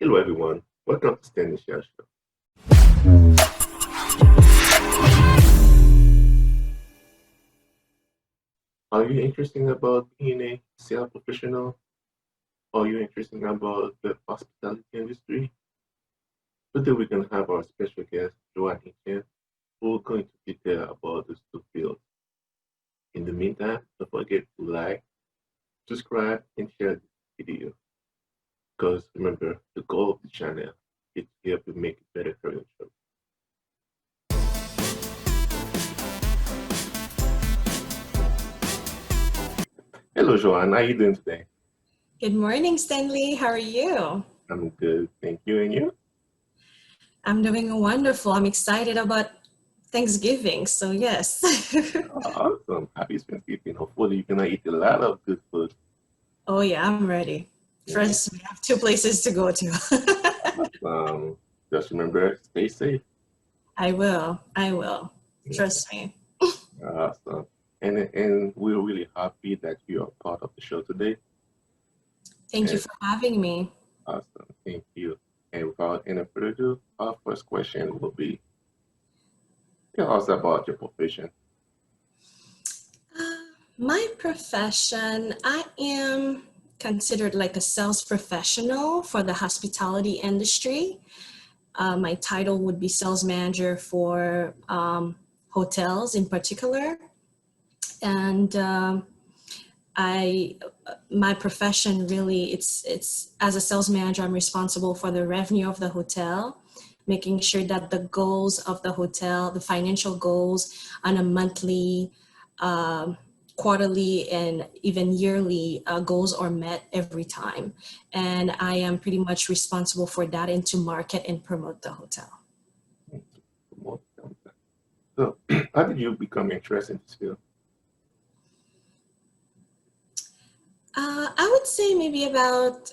Hello, everyone. Welcome to Stan&Chelle show. Are you interested about being a sales professional? Are you interested about the hospitality industry? Today, we're going to have our special guest, Johanne Etienne, who are going to detail about these two fields. In the meantime, don't forget to like, subscribe, and share this video. Because remember, the goal of the channel is to help you make a better career choice. Hello, Joanne. How are you doing today? Good morning, Stanley. How are you? I'm good. Thank you. And you? I'm doing wonderful. I'm excited about Thanksgiving. So, yes. Awesome. Happy Thanksgiving. Hopefully, you're going to eat a lot of good food. Oh, yeah, I'm ready. Yeah. First, we have two places to go to. Just remember, stay safe. I will. Trust me. Awesome. And we're really happy that you are part of the show today. Thank you for having me. Awesome. Thank you. And without any further ado, our first question will be, tell us about your profession. My profession, I am considered like a sales professional for the hospitality industry. My title would be sales manager for hotels in particular. And my profession really, it's as a sales manager, I'm responsible for the revenue of the hotel, making sure that the goals of the hotel, the financial goals on a monthly, quarterly, and even yearly goals are met every time. And I am pretty much responsible for that and to market and promote the hotel. So, how did you become interested in this field? I would say maybe about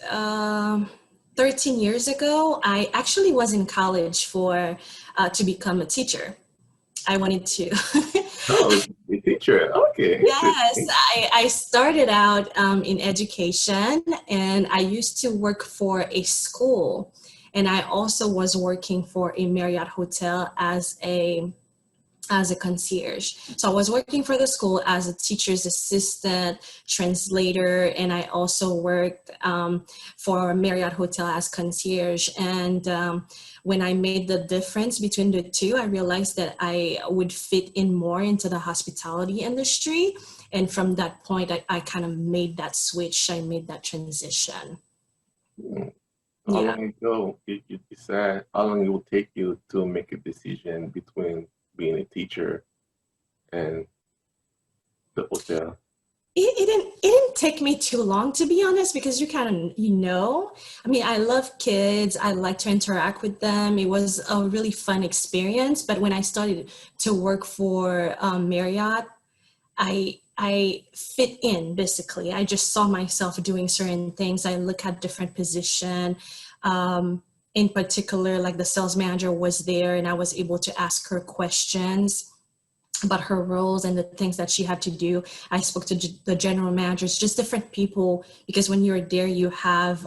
13 years ago. I actually was in college for to become a teacher. I wanted to. Oh, a teacher. Okay. Yes, I started out in education, and I used to work for a school, and I also was working for a Marriott hotel as a concierge. So I was working for the school as a teacher's assistant, translator, and I also worked for Marriott Hotel as concierge. And when I made the difference between the two, I realized that I would fit in more into the hospitality industry. And from that point, I kind of made that switch. I made that transition. How long ago did you decide, how long it will take you to make a decision between being a teacher and the hotel? It didn't take me too long, to be honest, because I mean, I love kids. I like to interact with them. It was a really fun experience. But when I started to work for Marriott, I fit in, basically. I just saw myself doing certain things. I look at different position. In particular, like the sales manager was there, and I was able to ask her questions about her roles and the things that she had to do. I spoke to the general managers, just different people, because when you're there, you have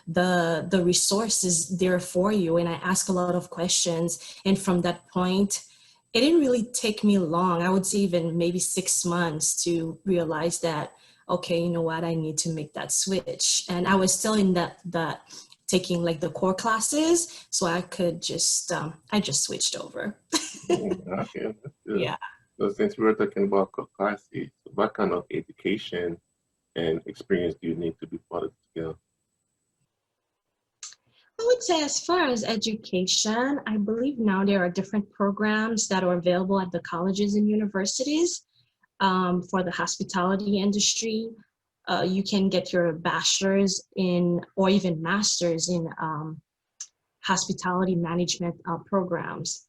the resources there for you. And I asked a lot of questions. And from that point, it didn't really take me long. I would say even maybe 6 months to realize that, okay, you know what, I need to make that switch. And I was still in that taking like the core classes, so I could just I just switched over. Okay, that's good. Yeah. So since we were talking about classes, what kind of education and experience do you need to be part of the skill? I would say, as far as education, I believe now there are different programs that are available at the colleges and universities for the hospitality industry. You can get your bachelor's in, or even master's in hospitality management programs.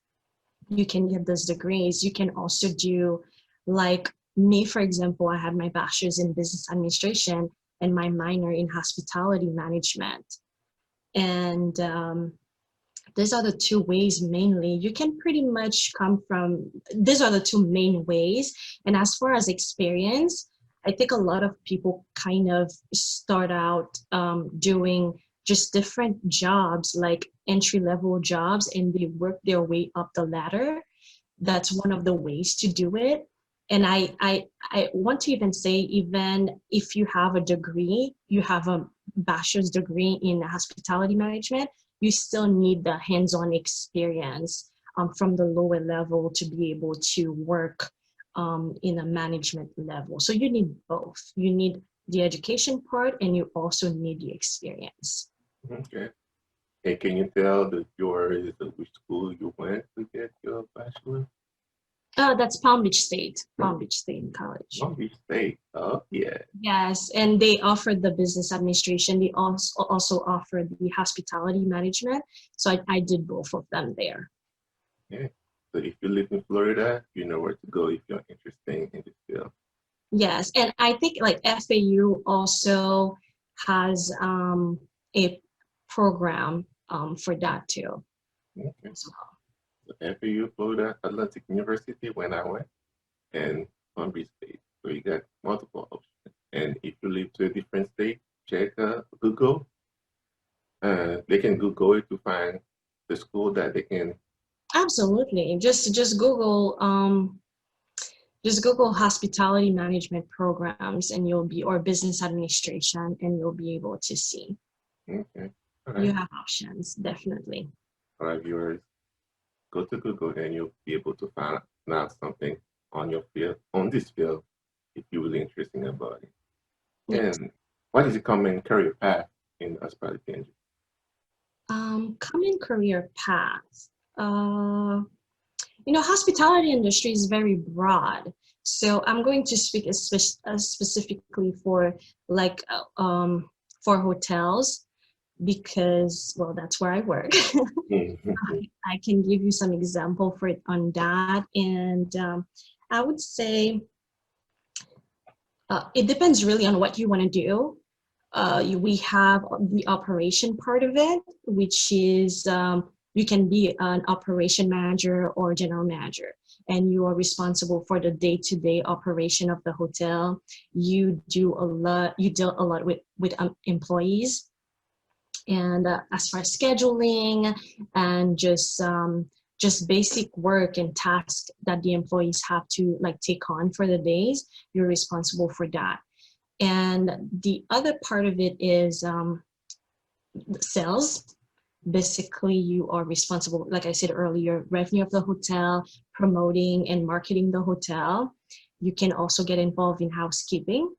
You can get those degrees. You can also do, like me, for example, I had my bachelor's in business administration and my minor in hospitality management. And these are the two ways mainly. You can pretty much come from, these are the two main ways. And as far as experience, I think a lot of people kind of start out doing just different jobs, like entry-level jobs, and they work their way up the ladder. That's one of the ways to do it. And I want to even say, even if you have a degree, you have a bachelor's degree in hospitality management, you still need the hands-on experience from the lower level to be able to work in a management level. So you need both. You need the education part, and you also need the experience. Okay. And can you tell the yours which school you went to get your bachelor? That's Palm Beach State, Palm Beach State College. Long Beach State. Oh yeah. Yes, and they offered the business administration. They also offered the hospitality management. So I did both of them there. Yeah. So if you live in Florida, you know where to go if you're interested in this field. Yes, and I think like FAU also has a program for that too. Okay. So, So FAU, Florida Atlantic University, when I went, and Palm Beach State. So you got multiple options. And if you live to a different state, check Google. They can Google it to find the school that they can. absolutely. Just Google hospitality management programs, and you'll be, or business administration, and you'll be able to see. Okay. All You right. have options, definitely. All right, viewers, go to Google and you'll be able to find out something on your field, on this field, if you're really interested about it. Yes. And what is the common career path in hospitality industry? Common career path. Hospitality industry is very broad. So I'm going to speak specifically for like for hotels, because, well, that's where I work. I can give you some example for it on that. And I would say it depends really on what you want to do. We have the operation part of it, which is you can be an operation manager or general manager, and you are responsible for the day-to-day operation of the hotel. You deal a lot with employees, and as far as scheduling and just basic work and tasks that the employees have to like take on for the days, you're responsible for that. And the other part of it is sales. Basically, you are responsible, like I said earlier, revenue of the hotel, promoting and marketing the hotel. You can also get involved in housekeeping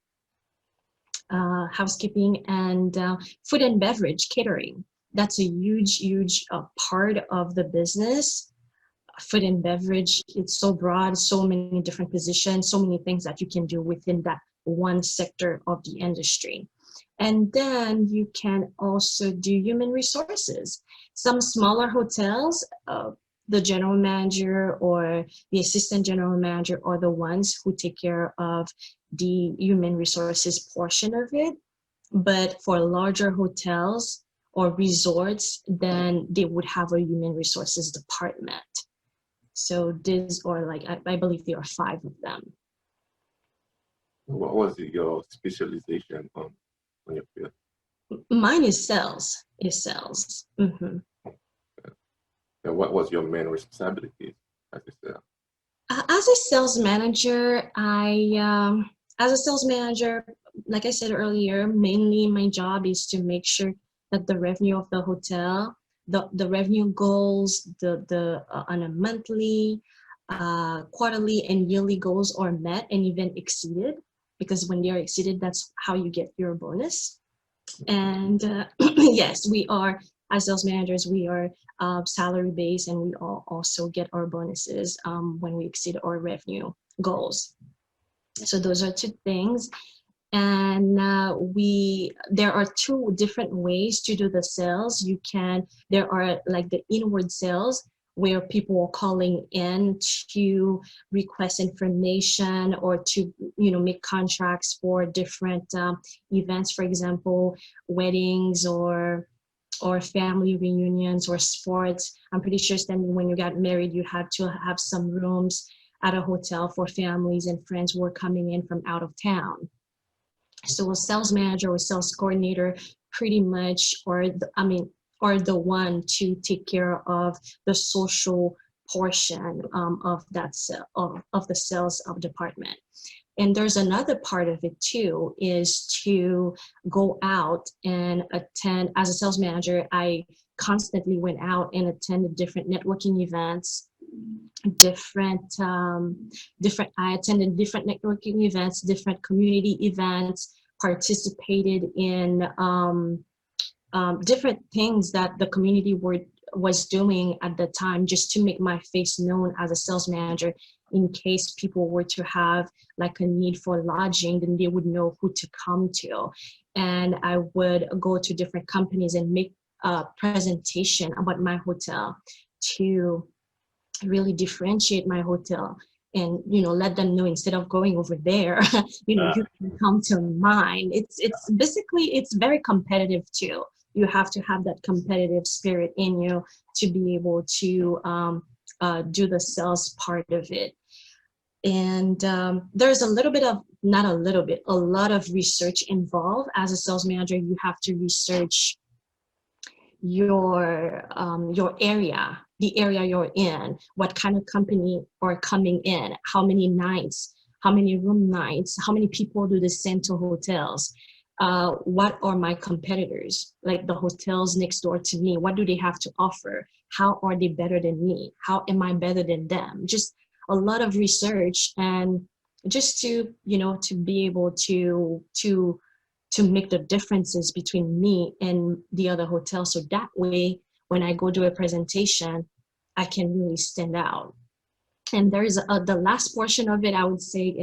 and food and beverage catering. That's a huge part of the business. Food and beverage, it's so broad, so many different positions, so many things that you can do within that one sector of the industry. And then you can also do human resources. Some smaller hotels, the general manager or the assistant general manager are the ones who take care of the human resources portion of it. But for larger hotels or resorts, then they would have a human resources department. So this, or like, I believe there are 5 of them. What was your specialization on your field? Mine is sales. Mm-hmm. And what was your main responsibility as a sales? As a sales manager, as a sales manager, like I said earlier, mainly my job is to make sure that the revenue of the hotel, the revenue goals, the on a monthly, quarterly, and yearly goals are met and even exceeded. Because when they are exceeded, that's how you get your bonus. And yes, we are, as sales managers, we are salary based, and we all also get our bonuses when we exceed our revenue goals. So those are 2 things. And there are 2 different ways to do the sales. There are like the inward sales, where people are calling in to request information or to make contracts for different events, for example, weddings or family reunions or sports. I'm pretty sure, Stanley, when you got married, you had to have some rooms at a hotel for families and friends who were coming in from out of town. So a sales manager or sales coordinator pretty much, or the one to take care of the social portion of of the sales of department. And there's another part of it too, is to go out and attend. As a sales manager, I constantly went out and attended different networking events, I attended different networking events, different community events, participated in different things that the community was doing at the time, just to make my face known as a sales manager, in case people were to have like a need for lodging, then they would know who to come to. And I would go to different companies and make a presentation about my hotel to really differentiate my hotel, and let them know, instead of going over there, Uh, you can come to mine. It's basically, it's very competitive too. You have to have that competitive spirit in you to be able to do the sales part of it. And there's a little bit of, not a little bit, a lot of research involved. As a sales manager, you have to research your area, the area you're in, what kind of company are coming in, how many nights, how many room nights, how many people do they send to hotels, what are my competitors, like the hotels next door to me, what do they have to offer, how are they better than me, how am I better than them. Just a lot of research, and just to be able to make the differences between me and the other hotel. So that way, when I go do a presentation, I can really stand out. And there's the last portion of it, I would say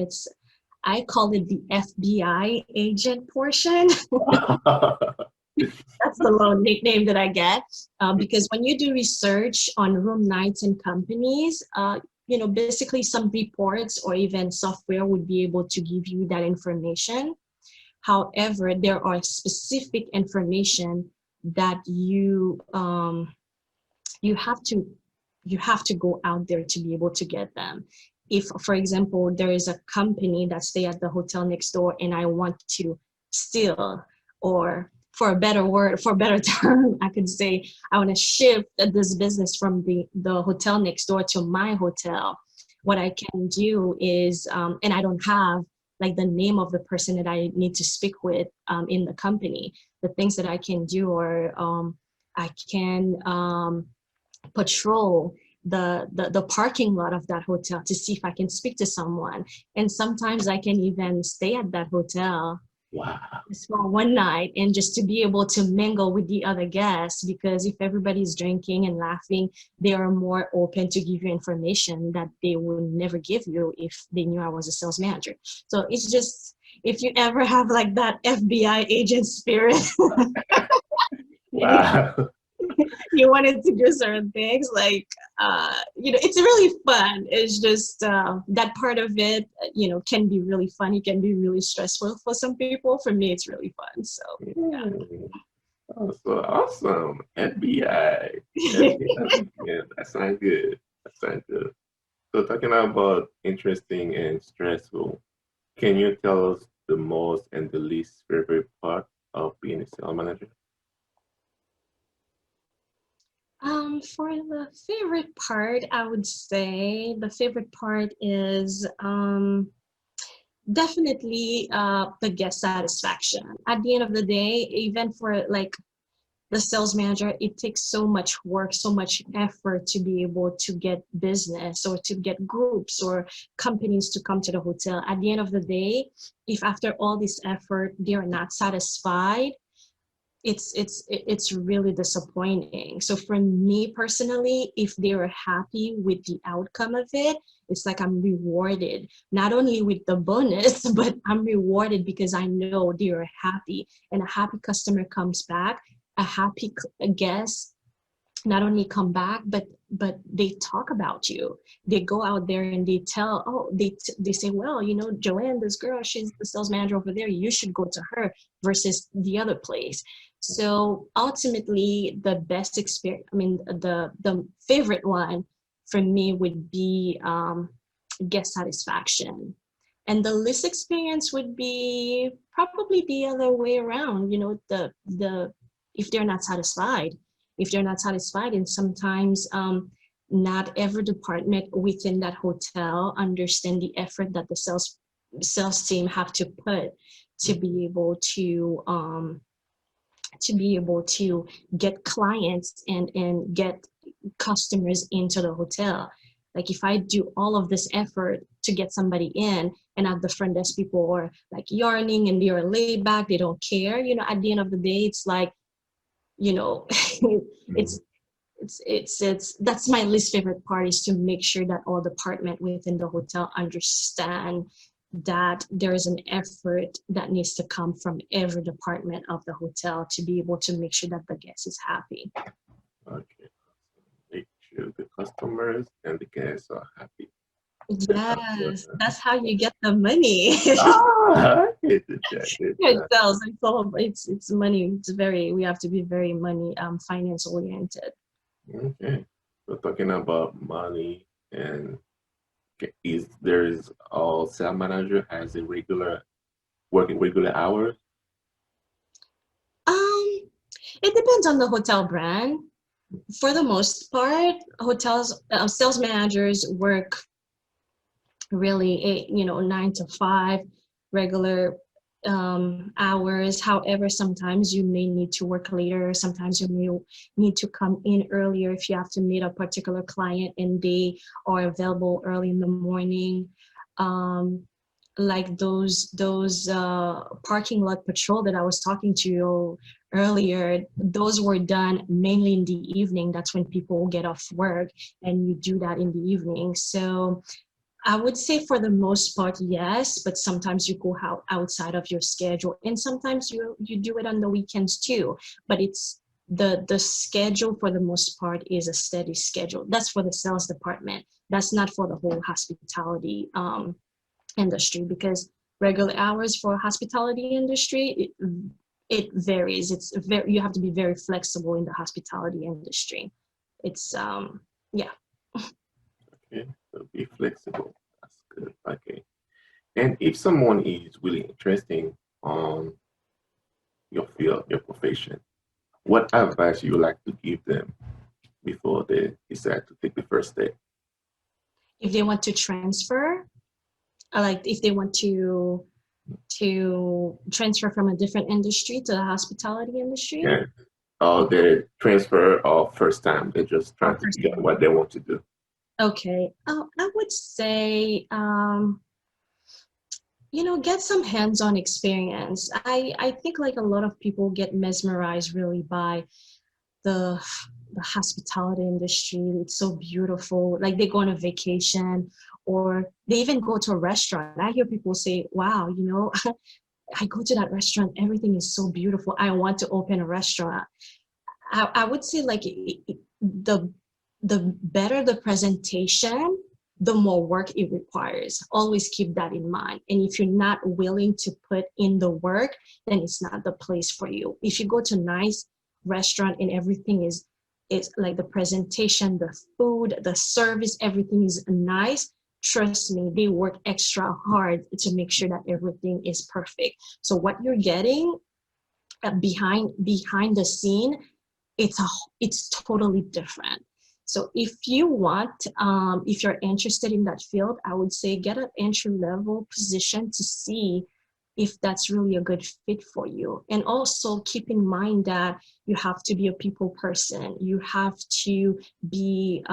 I call it the FBI agent portion. That's the little nickname that I get, because when you do research on room nights and companies, basically some reports or even software would be able to give you that information. However, there are specific information that you have to go out there to be able to get them. If, for example, there is a company that stay at the hotel next door and I want to steal, or for a better word, for a better term, I could say I want to shift this business from the hotel next door to my hotel. What I can do is, and I don't have like the name of the person that I need to speak with in the company. The things that I can do are, I can patrol the parking lot of that hotel to see if I can speak to someone. And sometimes I can even stay at that hotel wow. just for one night, and just to be able to mingle with the other guests, because if everybody's drinking and laughing, they are more open to give you information that they would never give you if they knew I was a sales manager. So it's just, if you ever have like that FBI agent spirit, and Wow. you wanted to do certain things, like it's really fun. It's just that part of it, can be really fun, it can be really stressful for some people. For me, it's really fun. So yeah. Mm. Oh, so awesome. FBI. FBI. Yeah, that sounds good. That sounds good. So talking about interesting and stressful, can you tell us the most and the least favorite part of being a sales manager? For the favorite part, I would say the favorite part is definitely the guest satisfaction. At the end of the day, even for like the sales manager, it takes so much work, so much effort to be able to get business, or to get groups or companies to come to the hotel. At the end of the day, if after all this effort they are not satisfied, it's really disappointing. So for me personally, if they're happy with the outcome of it, it's like I'm rewarded, not only with the bonus, but I'm rewarded because I know they're happy. And a happy customer comes back, a happy guest not only come back, but they talk about you. They go out there and they tell, oh, they say, well, Joanne, this girl, she's the sales manager over there, you should go to her versus the other place. So ultimately, the best experience, I mean, the favorite one for me would be guest satisfaction. And the least experience would be probably the other way around, the if they're not satisfied. If they're not satisfied, and sometimes not every department within that hotel understand the effort that the sales team have to put to be able to get clients and get customers into the hotel. Like if I do all of this effort to get somebody in, and at the front desk people are like yarning and they're laid back, they don't care, at the end of the day, it's like, you know, Mhm. it's it's that's my least favorite part, is to make sure that all department within the hotel understand that there is an effort that needs to come from every department of the hotel to be able to make sure that the guest is happy. Okay. Make sure the customers and the guests are happy. That sounds good. Yes, that's how you get the money. It's a check. It's It sells. It's money. It's very, we have to be very money finance oriented. okay. So talking about money and is there is all sales manager has a regular working regular hours? Um, it depends on the hotel brand. For the most part, hotels sales managers work really 9 to 5 regular hours. However, sometimes you may need to work later. Sometimes you may need to come in earlier if you have to meet a particular client and they are available early in the morning. Um, like those parking lot patrol that I was talking to you earlier, those were done mainly in the evening. That's when people get off work, and you do that in the evening. So I would say for the most part, yes, but sometimes you go out outside of your schedule, and sometimes you do it on the weekends too. But it's the schedule for the most part is a steady schedule. That's for the sales department. That's not for the whole hospitality industry, because regular hours for hospitality industry, it varies. It's very, you have to be very flexible in the hospitality industry. It's yeah. Okay, so be flexible. That's good. Okay. And if someone is really interesting on your field, your profession, what advice you would like to give them before they decide to take the first step? If they want to transfer, like if they want to transfer from a different industry to the hospitality industry, Yeah. Or they transfer or first time, they're just or trying to first figure out time. what they want to do. Okay. I would say, get some hands-on experience. I think like a lot of people get mesmerized really by the the hospitality industry. It's so beautiful. Like they go on a vacation, or they even go to a restaurant. I hear people say, wow, I go to that restaurant, everything is so beautiful, I want to open a restaurant. I would say like the better the presentation, the more work it requires. Always keep that in mind. And if you're not willing to put in the work, then it's not the place for you. If you go to a nice restaurant and everything is like the presentation, the food, the service, everything is nice, trust me, they work extra hard to make sure that everything is perfect. So what you're getting behind the scene, it's a it's totally different. So if you want, if you're interested in that field, I would say get an entry level position to see if that's really a good fit for you. And also keep in mind that you have to be a people person. You have to be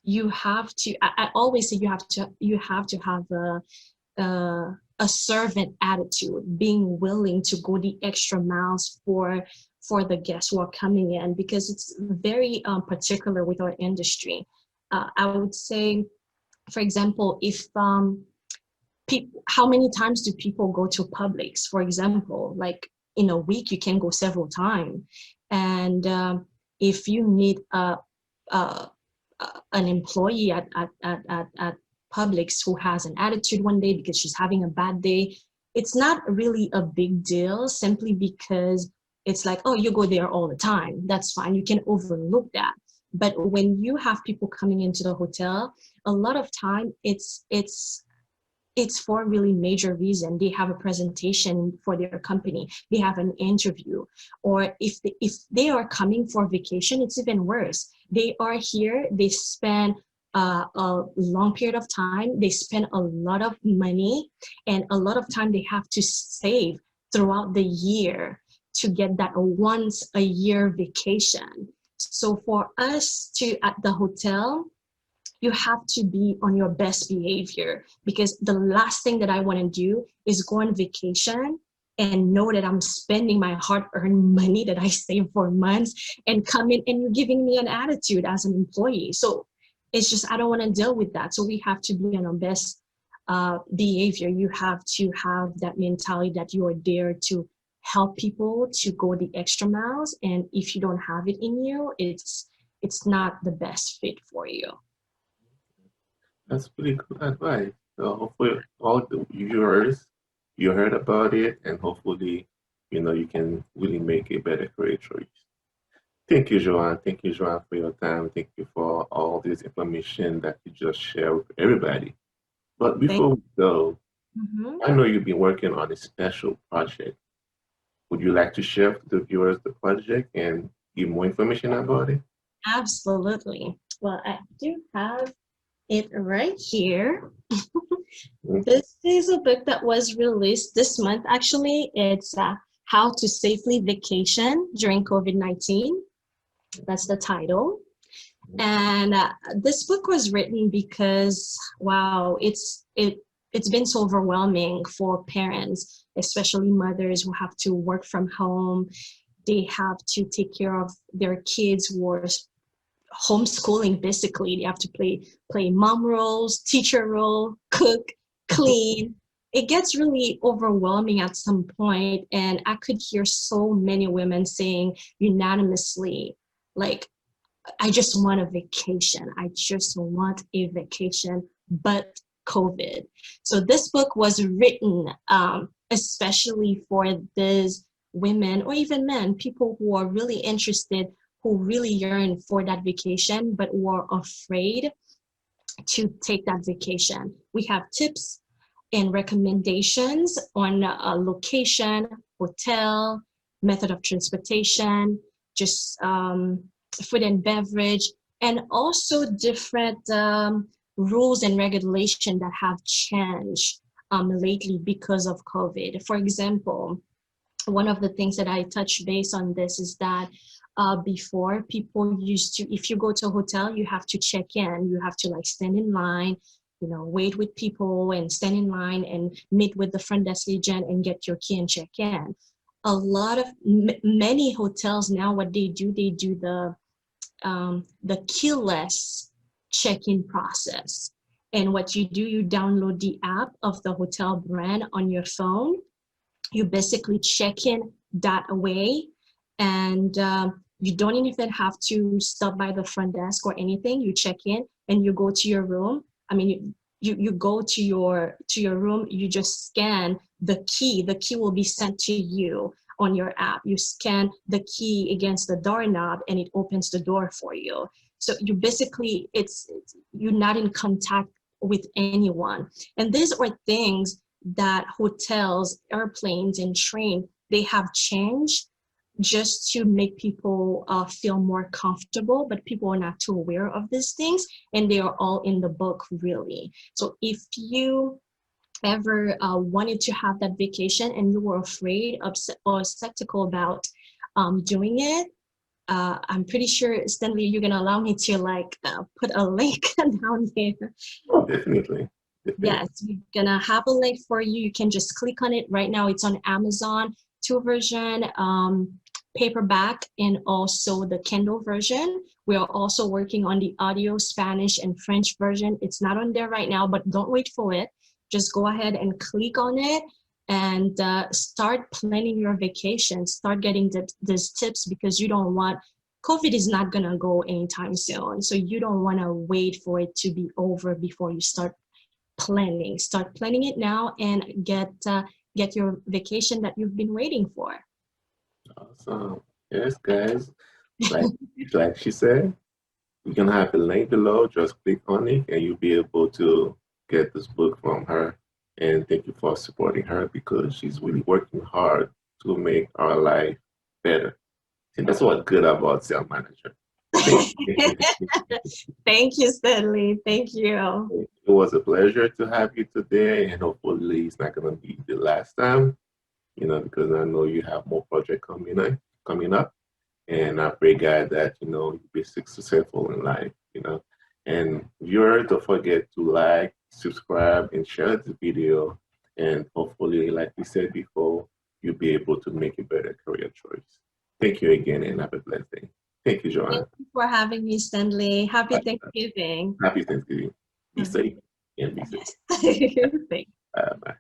you have to I always say you have to have a servant attitude, being willing to go the extra miles for the guests who are coming in, because it's very particular with our industry. I would say, for example, if how many times do people go to Publix, for example? Like in a week, you can go several times, and if you need a an employee at Publix who has an attitude one day because she's having a bad day, it's not really a big deal, simply because it's like, oh, you go there all the time. That's fine. You can overlook that. But when you have people coming into the hotel, a lot of time it's it's for really major reason. They have a presentation for their company, they have an interview, or if they are coming for vacation, it's even worse. They are here, they spend a long period of time, they spend a lot of money, and a lot of time they have to save throughout the year to get that once a year vacation. So for us to at the hotel, you have to be on your best behavior, because the last thing that I want to do is go on vacation and know that I'm spending my hard-earned money that I saved for months and come in and you're giving me an attitude as an employee. So it's just, I don't want to deal with that. So we have to be on our best behavior. You have to have that mentality that you are there to help people, to go the extra miles. And if you don't have it in you, it's not the best fit for you. That's pretty good advice. So hopefully all the viewers, you heard about it, and hopefully, you can really make a better career choice. Thank you, Joanne. Thank you, Joanne, for your time. Thank you for all this information that you just shared with everybody. But Thank before we go, you. I know you've been working on a special project. Would you like to share with the viewers the project and give more information about it? Absolutely. Well, I do have it right here. Mhm. This is a book that was released this month. Actually, it's How to Safely Vacation During COVID-19. That's the title. And this book was written because, wow, it's been so overwhelming for parents, especially mothers who have to work from home. They have to take care of their kids who are homeschooling. Basically they have to play mom roles, teacher role, cook, clean. It gets really overwhelming at some point, and I could hear so many women saying unanimously, like, I just want a vacation, I just want a vacation, but COVID. So this book was written especially for these women or even men, people who are really interested, who really yearn for that vacation, but who are afraid to take that vacation. We have tips and recommendations on a location, hotel, method of transportation, just food and beverage, and also different rules and regulation that have changed lately because of COVID. For example, one of the things that I touch base on this is that before, people used to, if you go to a hotel, you have to check in, you have to like stand in line, wait with people and stand in line and meet with the front desk agent and get your key and check in. A lot of many hotels now, what they do the keyless check-in process. And what you do, you download the app of the hotel brand on your phone. You basically check in that way, and you don't even have to stop by the front desk or anything. You check in and you go to your room. I mean, you go to your room, you just scan the key will be sent to you on your app. You scan the key against the doorknob and it opens the door for you. So you basically, you're not in contact with anyone. And these are things that hotels, airplanes, and train, they have changed just to make people feel more comfortable, but people are not too aware of these things, and they are all in the book, really. So if you ever wanted to have that vacation and you were afraid or skeptical about doing it, I'm pretty sure, Stanley, you're gonna allow me to like put a link down there. Oh, definitely. Definitely. Yes, we're gonna have a link for you. You can just click on it right now. It's on Amazon, two version, paperback, and also the Kindle version. We are also working on the audio Spanish and French version. It's not on there right now, but don't wait for it. Just go ahead and click on it and start planning your vacation. Start getting these tips, because you don't want, COVID is not gonna go anytime soon. So you don't wanna wait for it to be over before you start planning. Start planning it now and get your vacation that you've been waiting for. Awesome. Yes, guys. Like like she said, we're gonna have the link below. Just click on it and you'll be able to get this book from her. And thank you for supporting her because she's really working hard to make our life better. And that's what's good about sales manager. Thank you. Thank you, Stanley. Thank you. It was a pleasure to have you today, and hopefully it's not gonna be the last time, because I know you have more project coming up. And I pray God that, you be successful in life. And viewer, don't forget to like, subscribe, and share the video. And hopefully, like we said before, you'll be able to make a better career choice. Thank you again and have a blessed day. Thank you, Thank Joanne. you for having me, Stanley. Happy Thanksgiving. Happy Thanksgiving. Be safe and be safe. Yes. Thank Bye.